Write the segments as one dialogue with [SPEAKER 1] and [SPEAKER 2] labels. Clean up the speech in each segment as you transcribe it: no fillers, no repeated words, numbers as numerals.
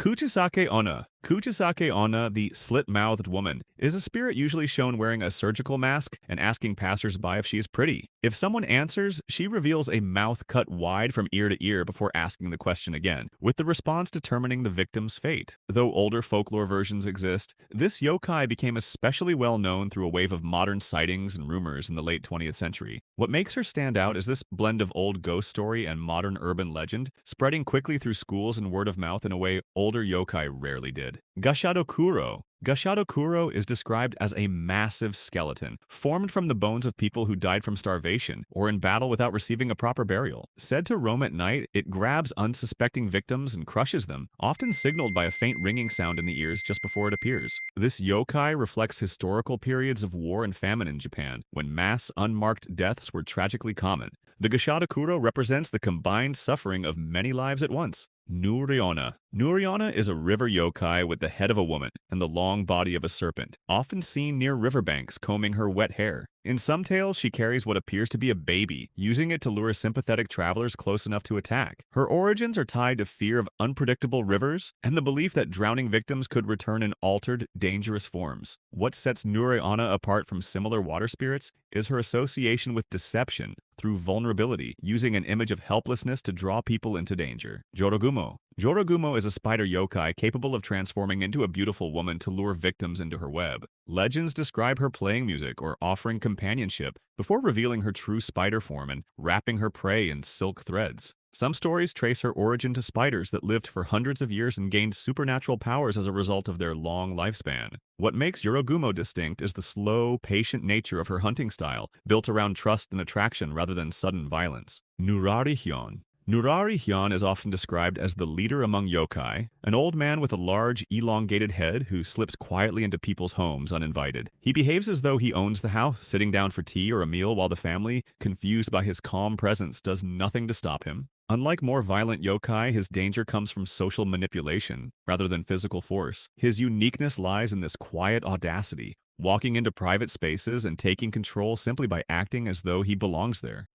[SPEAKER 1] Kuchisake-onna. Kuchisake-onna, the slit-mouthed woman, is a spirit usually shown wearing a surgical mask and asking passersby if she is pretty. If someone answers, she reveals a mouth cut wide from ear to ear before asking the question again, with the response determining the victim's fate. Though older folklore versions exist, this yokai became especially well known through a wave of modern sightings and rumors in the late 20th century. What makes her stand out is this blend of old ghost story and modern urban legend, spreading quickly through schools and word of mouth in a way older yokai rarely did. Gashadokuro. Gashadokuro is described as a massive skeleton, formed from the bones of people who died from starvation or in battle without receiving a proper burial. Said to roam at night, it grabs unsuspecting victims and crushes them, often signaled by a faint ringing sound in the ears just before it appears. This yokai reflects historical periods of war and famine in Japan, when mass unmarked deaths were tragically common. The Gashadokuro represents the combined suffering of many lives at once. Nure-onna. Nure-onna is a river yokai with the head of a woman and the long body of a serpent, often seen near riverbanks combing her wet hair. In some tales, she carries what appears to be a baby, using it to lure sympathetic travelers close enough to attack. Her origins are tied to fear of unpredictable rivers and the belief that drowning victims could return in altered, dangerous forms. What sets Nure-onna apart from similar water spirits is her association with deception through vulnerability, using an image of helplessness to draw people into danger. Jorogumo. Jorogumo is a spider yokai capable of transforming into a beautiful woman to lure victims into her web. Legends describe her playing music or offering companionship before revealing her true spider form and wrapping her prey in silk threads. Some stories trace her origin to spiders that lived for hundreds of years and gained supernatural powers as a result of their long lifespan. What makes Jorogumo distinct is the slow, patient nature of her hunting style, built around trust and attraction rather than sudden violence. Nurarihyon. Nurarihyon is often described as the leader among yokai, an old man with a large, elongated head who slips quietly into people's homes uninvited. He behaves as though he owns the house, sitting down for tea or a meal while the family, confused by his calm presence, does nothing to stop him. Unlike more violent yokai, his danger comes from social manipulation rather than physical force. His uniqueness lies in this quiet audacity, walking into private spaces and taking control simply by acting as though he belongs there.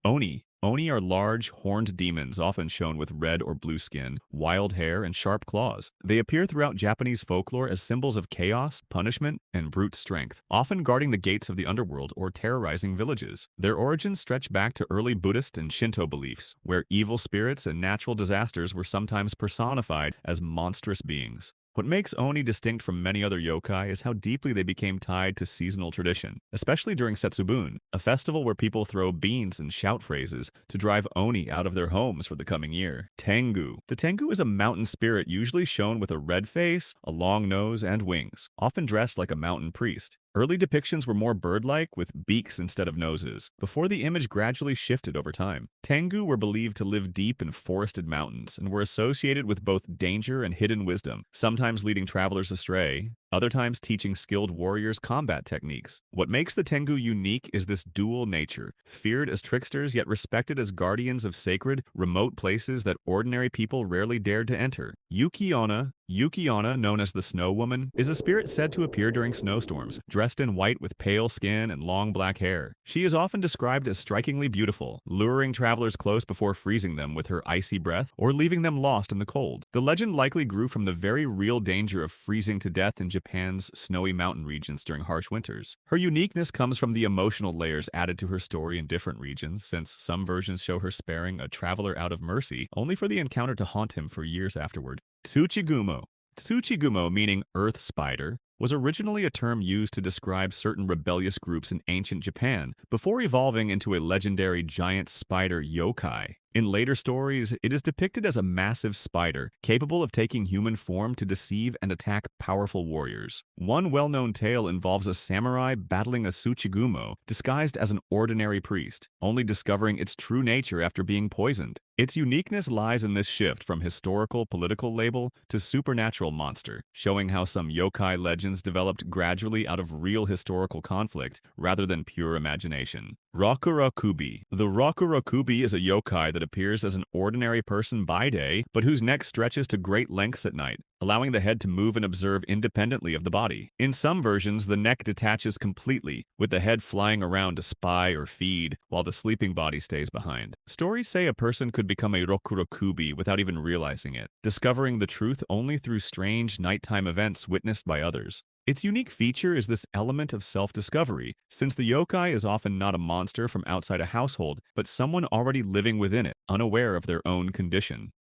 [SPEAKER 1] Oni are large, horned demons often shown with red or blue skin, wild hair, and sharp claws. They appear throughout Japanese folklore as symbols of chaos, punishment, and brute strength, often guarding the gates of the underworld or terrorizing villages. Their origins stretch back to early Buddhist and Shinto beliefs, where evil spirits and natural disasters were sometimes personified as monstrous beings. What makes Oni distinct from many other yokai is how deeply they became tied to seasonal tradition, especially during Setsubun, a festival where people throw beans and shout phrases to drive Oni out of their homes for the coming year. Tengu. The Tengu is a mountain spirit usually shown with a red face, a long nose, and wings, often dressed like a mountain priest. Early depictions were more bird-like, with beaks instead of noses, before the image gradually shifted over time. Tengu were believed to live deep in forested mountains and were associated with both danger and hidden wisdom, sometimes leading travelers astray, other times teaching skilled warriors combat techniques. What makes the Tengu unique is this dual nature, feared as tricksters yet respected as guardians of sacred, remote places that ordinary people rarely dared to enter. Yuki-onna. Yuki-onna, known as the Snow Woman, is a spirit said to appear during snowstorms, dressed in white with pale skin and long black hair. She is often described as strikingly beautiful, luring travelers close before freezing them with her icy breath or leaving them lost in the cold. The legend likely grew from the very real danger of freezing to death in Japan's snowy mountain regions during harsh winters. Her uniqueness comes from the emotional layers added to her story in different regions, since some versions show her sparing a traveler out of mercy, only for the encounter to haunt him for years afterward. Tsuchigumo. Tsuchigumo, meaning earth spider, was originally a term used to describe certain rebellious groups in ancient Japan, before evolving into a legendary giant spider yokai. In later stories, it is depicted as a massive spider, capable of taking human form to deceive and attack powerful warriors. One well-known tale involves a samurai battling a Tsuchigumo, disguised as an ordinary priest, only discovering its true nature after being poisoned. Its uniqueness lies in this shift from historical political label to supernatural monster, showing how some yokai legends developed gradually out of real historical conflict rather than pure imagination. Rokurokubi. The Rokurokubi is a yokai that appears as an ordinary person by day, but whose neck stretches to great lengths at night. allowing the head to move and observe independently of the body. In some versions, the neck detaches completely, with the head flying around to spy or feed, while the sleeping body stays behind. Stories say a person could become a Rokurokubi without even realizing it, discovering the truth only through strange nighttime events witnessed by others. Its unique feature is this element of self-discovery, since the yokai is often not a monster from outside a household, but someone already living within it, unaware of their own condition.